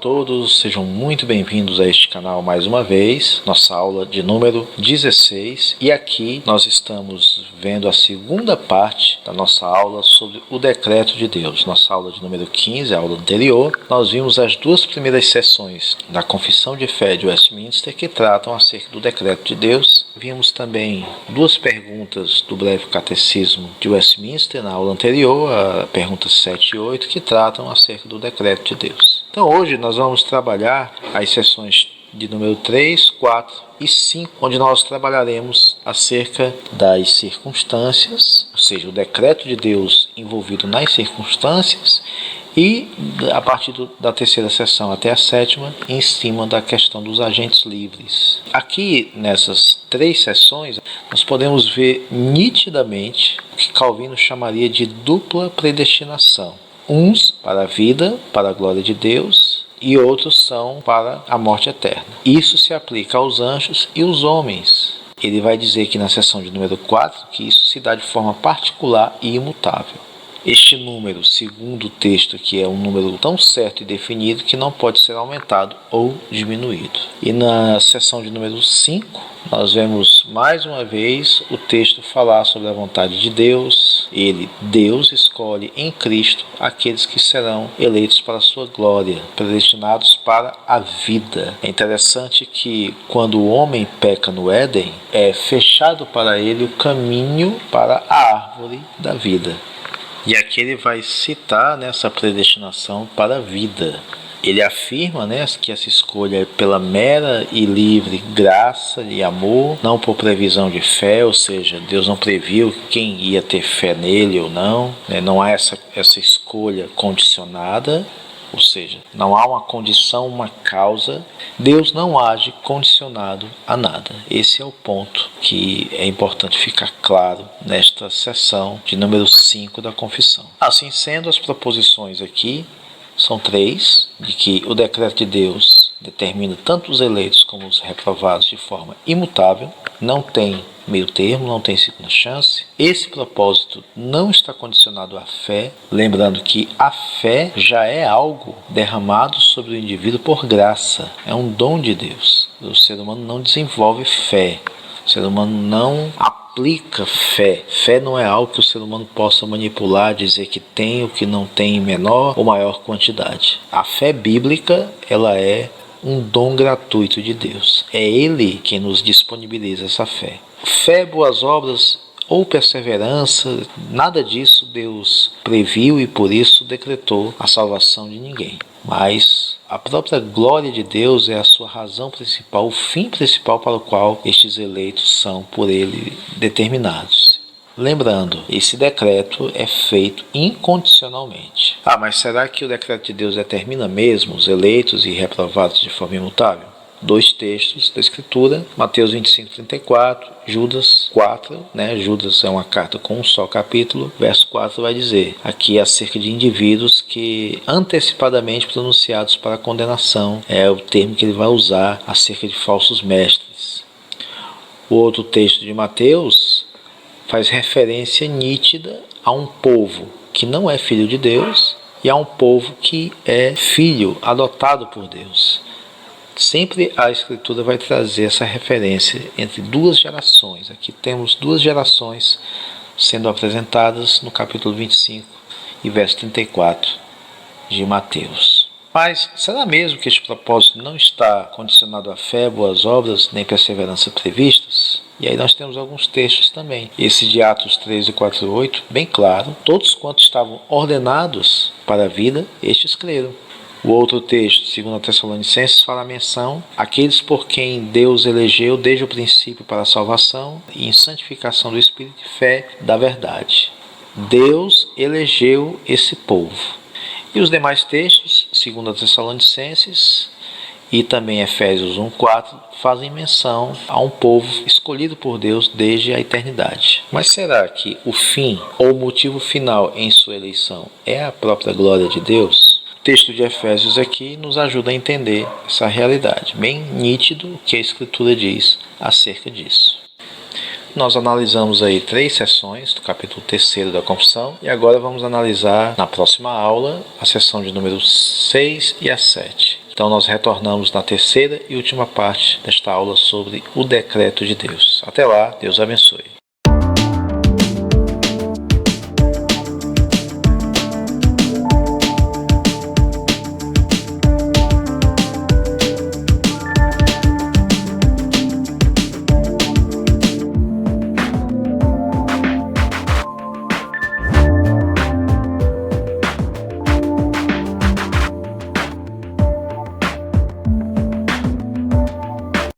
todos, sejam muito bem-vindos a este canal mais uma vez, nossa aula de número 16, e aqui nós estamos vendo a segunda parte da nossa aula sobre o decreto de Deus. Nossa aula de número 15, a aula anterior, nós vimos as duas primeiras sessões da Confissão de Fé de Westminster que tratam acerca do decreto de Deus. Vimos também duas perguntas do breve catecismo de Westminster na aula anterior, a perguntas 7 e 8, que tratam acerca do decreto de Deus. Então hoje nós vamos trabalhar as sessões de número 3, 4 e 5, onde nós trabalharemos acerca das circunstâncias, ou seja, o decreto de Deus envolvido nas circunstâncias, e a partir da terceira sessão até a sétima, em cima da questão dos agentes livres. Aqui, nessas três sessões, nós podemos ver nitidamente o que Calvino chamaria de dupla predestinação. Uns para a vida, para a glória de Deus, e outros são para a morte eterna. Isso se aplica aos anjos e os homens. Ele vai dizer que na sessão de número 4 que isso se dá de forma particular e imutável. Este número, segundo o texto, que é um número tão certo e definido que não pode ser aumentado ou diminuído. E na sessão de número 5, nós vemos mais uma vez o texto falar sobre a vontade de Deus. Deus escolhe em Cristo aqueles que serão eleitos para a sua glória, predestinados para a vida. É interessante que quando o homem peca no Éden, é fechado para ele o caminho para a árvore da vida. E aqui ele vai citar essa predestinação para a vida. Ele afirma que essa escolha é pela mera e livre graça e amor, não por previsão de fé, ou seja, Deus não previu quem ia ter fé nele ou não. Não há essa escolha condicionada, ou seja, não há uma condição, uma causa. Deus não age condicionado a nada. Esse é o ponto que é importante ficar claro nesta sessão de número 5 da confissão. Assim sendo, as proposições aqui são 3, de que o decreto de Deus determina tanto os eleitos como os reprovados de forma imutável, não tem meio termo, não tem segunda chance. Esse propósito não está condicionado à fé, lembrando que a fé já é algo derramado sobre o indivíduo por graça, é um dom de Deus. O ser humano não desenvolve fé, o ser humano não aplica fé. Fé não é algo que o ser humano possa manipular, dizer que tem ou que não tem em menor ou maior quantidade. A fé bíblica, ela é um dom gratuito de Deus. É Ele quem nos disponibiliza essa fé. Fé, boas obras ou perseverança, nada disso Deus previu e por isso decretou a salvação de ninguém. Mas a própria glória de Deus é a sua razão principal, o fim principal para o qual estes eleitos são por Ele determinados. Lembrando, esse decreto é feito incondicionalmente. Mas será que o decreto de Deus determina mesmo os eleitos e reprovados de forma imutável? 2 textos da Escritura, Mateus 25:34, Judas 4, Judas é uma carta com um só capítulo, verso 4 vai dizer, aqui acerca de indivíduos que antecipadamente pronunciados para a condenação, é o termo que ele vai usar acerca de falsos mestres. O outro texto de Mateus faz referência nítida a um povo que não é filho de Deus e a um povo que é filho adotado por Deus. Sempre a Escritura vai trazer essa referência entre duas gerações. Aqui temos 2 gerações sendo apresentadas no capítulo 25 e verso 34 de Mateus. Mas será mesmo que este propósito não está condicionado à fé, boas obras, nem perseverança previstas? E aí nós temos alguns textos também. Esse de Atos 13, 4 e 8, bem claro. Todos quantos estavam ordenados para a vida, estes creram. O outro texto, 2 Tessalonicenses, fala a menção àqueles por quem Deus elegeu desde o princípio para a salvação e em santificação do Espírito e fé da verdade. Deus elegeu esse povo. E os demais textos, 2 Tessalonicenses e também Efésios 1:4, fazem menção a um povo escolhido por Deus desde a eternidade. Mas será que o fim ou o motivo final em sua eleição é a própria glória de Deus? O texto de Efésios aqui nos ajuda a entender essa realidade, bem nítido o que a Escritura diz acerca disso. Nós analisamos aí 3 sessões do capítulo 3º da Confissão e agora vamos analisar na próxima aula a sessão de número 6 e a 7, Então nós retornamos na terceira e última parte desta aula sobre o decreto de Deus. Até lá, Deus abençoe.